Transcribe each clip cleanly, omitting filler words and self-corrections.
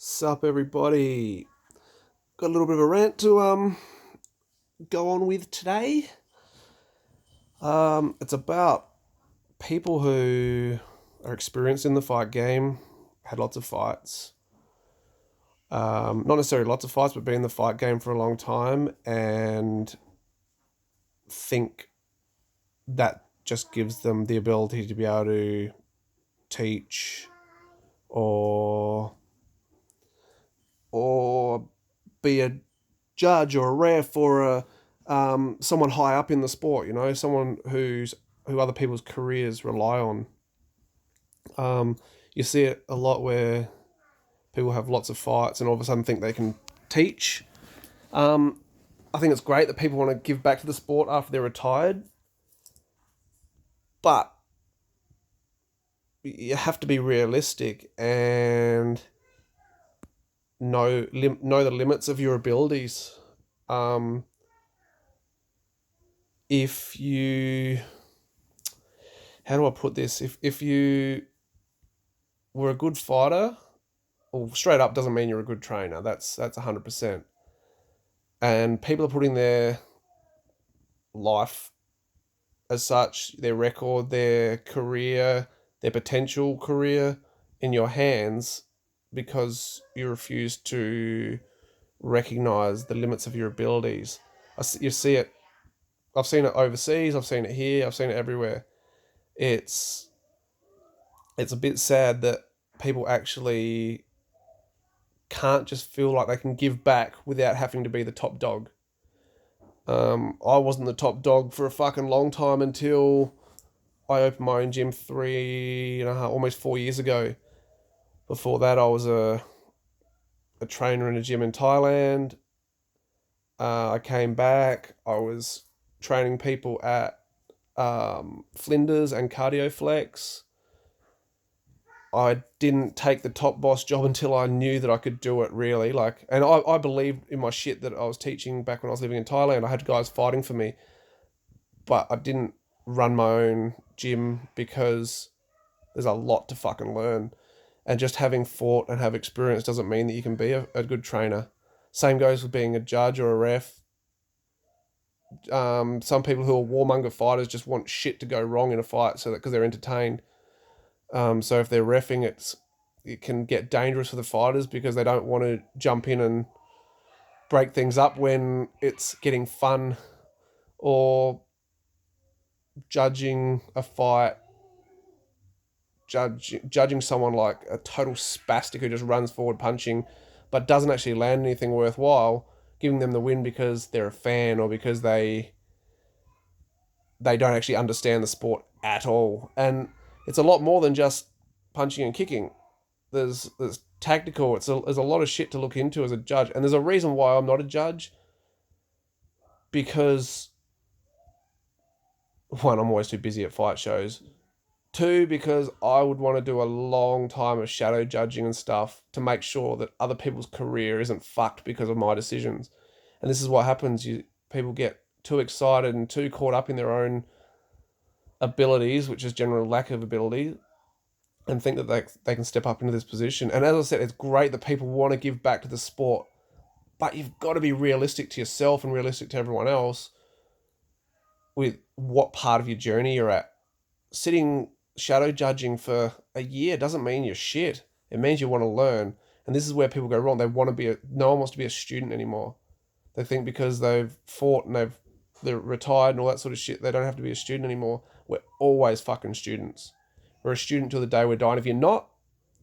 Sup, everybody? Got a little bit of a rant to go on with today. It's about people who are experienced in the fight game, had lots of fights. Not necessarily lots of fights, but been in the fight game for a long time, and think that just gives them the ability to be able to teach or or be a judge or a ref or someone high up in the sport. Someone who other people's careers rely on. You see it a lot where people have lots of fights and all of a sudden think they can teach. I think it's great that people want to give back to the sport after they're retired, but you have to be realistic and know the limits of your abilities. If you How do I put this? If you were a good fighter, well, straight up doesn't mean you're a good trainer. That's 100%. And people are putting their life as such, their record, their career, their potential career in your hands because you refuse to recognize the limits of your abilities. You see it. I've seen it overseas. I've seen it here. I've seen it everywhere. It's a bit sad that people actually can't just feel like they can give back without having to be the top dog. I wasn't the top dog for a fucking long time until I opened my own gym 3.5, almost 4 years ago. Before that, I was a trainer in a gym in Thailand. I came back. I was training people at Flinders and Cardio Flex. I didn't take the top boss job until I knew that I could do it really. And I believed in my shit that I was teaching back when I was living in Thailand. I had guys fighting for me, but I didn't run my own gym because there's a lot to fucking learn. And just having fought and have experience doesn't mean that you can be a good trainer. Same goes with being a judge or a ref. Some people who are warmonger fighters just want shit to go wrong in a fight because they're entertained. So if they're reffing, it can get dangerous for the fighters because they don't want to jump in and break things up when it's getting fun, or judging a fight, judging someone like a total spastic who just runs forward punching but doesn't actually land anything worthwhile, giving them the win because they're a fan or because they don't actually understand the sport at all. And it's a lot more than just punching and kicking. There's tactical. There's a lot of shit to look into as a judge, and there's a reason why I'm not a judge. Because one, I'm always too busy at fight shows. Two, because I would want to do a long time of shadow judging and stuff to make sure that other people's career isn't fucked because of my decisions. And this is what happens. People get too excited and too caught up in their own abilities, which is general lack of ability, and think that they can step up into this position. And as I said, it's great that people want to give back to the sport, but you've got to be realistic to yourself and realistic to everyone else with what part of your journey you're at. Sitting shadow judging for a year doesn't mean you're shit. It means you want to learn. And this is where people go wrong. No one wants to be a student anymore. They think because they've fought and they're retired and all that sort of shit, they don't have to be a student anymore. We're always fucking students. We're a student till the day we're dying. If you're not,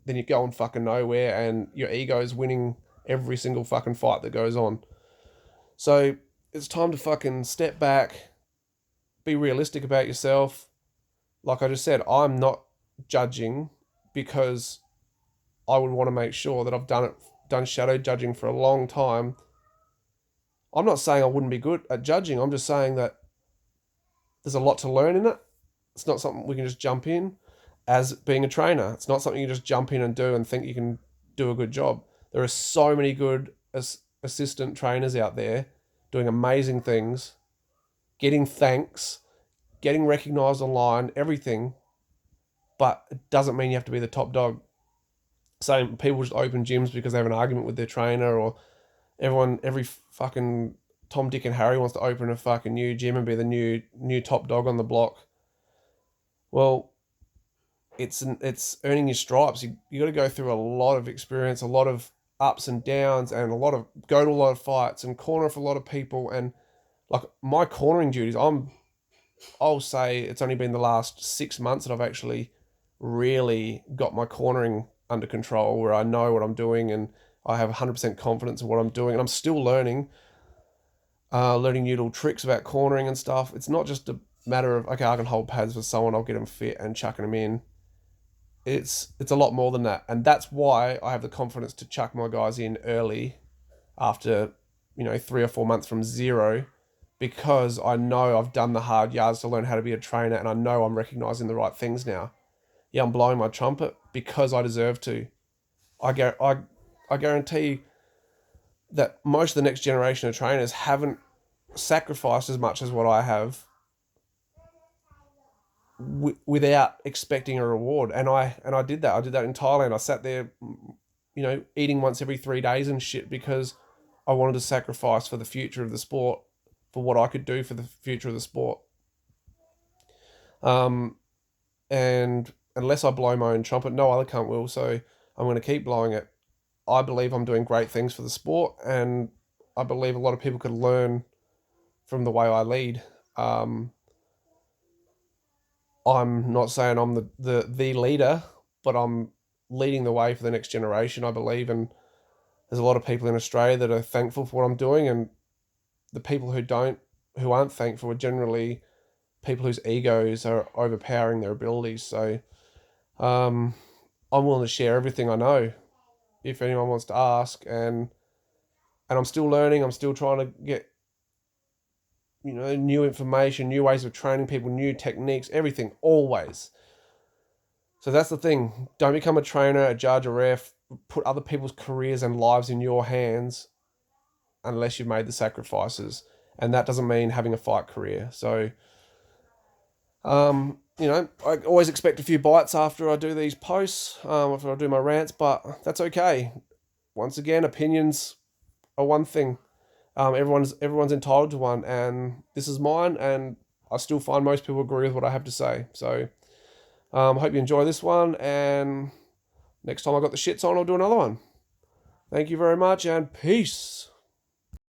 then you're going fucking nowhere and your ego's winning every single fucking fight that goes on. So it's time to fucking step back, be realistic about yourself. Like I just said, I'm not judging because I would want to make sure that I've done shadow judging for a long time. I'm not saying I wouldn't be good at judging. I'm just saying that there's a lot to learn in it. It's not something we can just jump in as being a trainer. It's not something you just jump in and do and think you can do a good job. There are so many good assistant trainers out there doing amazing things, getting thanks, getting recognized online, everything, but it doesn't mean you have to be the top dog. Same, people just open gyms because they have an argument with their trainer, or every fucking Tom, Dick, and Harry wants to open a fucking new gym and be the new top dog on the block. Well, it's earning your stripes. You got to go through a lot of experience, a lot of ups and downs, and go to a lot of fights and corner for a lot of people. And like my cornering duties, I'll say it's only been the last 6 months that I've actually really got my cornering under control, where I know what I'm doing and I have 100% confidence in what I'm doing. And I'm still learning new little tricks about cornering and stuff. It's not just a matter of, okay, I can hold pads for someone, I'll get them fit and chucking them in. It's a lot more than that. And that's why I have the confidence to chuck my guys in early after, 3 or 4 months from zero, because I know I've done the hard yards to learn how to be a trainer, and I know I'm recognizing the right things now. Yeah, I'm blowing my trumpet because I deserve to. I guarantee that most of the next generation of trainers haven't sacrificed as much as what I have without expecting a reward. And I did that. I did that in Thailand. I sat there, eating once every 3 days and shit, because I wanted to sacrifice for the future of the sport, for what I could do for the future of the sport. And unless I blow my own trumpet, no other cunt will. So I'm going to keep blowing it. I believe I'm doing great things for the sport, and I believe a lot of people could learn from the way I lead. I'm not saying I'm the leader, but I'm leading the way for the next generation, I believe. And there's a lot of people in Australia that are thankful for what I'm doing, and the people who aren't thankful are generally people whose egos are overpowering their abilities. So I'm willing to share everything I know if anyone wants to ask, and I'm still learning. I'm still trying to get new information, new ways of training people, new techniques, everything, always. So that's the thing. Don't become a trainer, a judge, a ref. Put other people's careers and lives in your hands unless you've made the sacrifices. And that doesn't mean having a fight career. So, I always expect a few bites after I do these posts, after I do my rants, but that's okay. Once again, opinions are one thing. Everyone's entitled to one, and this is mine, and I still find most people agree with what I have to say. So I hope you enjoy this one, and next time I got the shits on, I'll do another one. Thank you very much, and peace.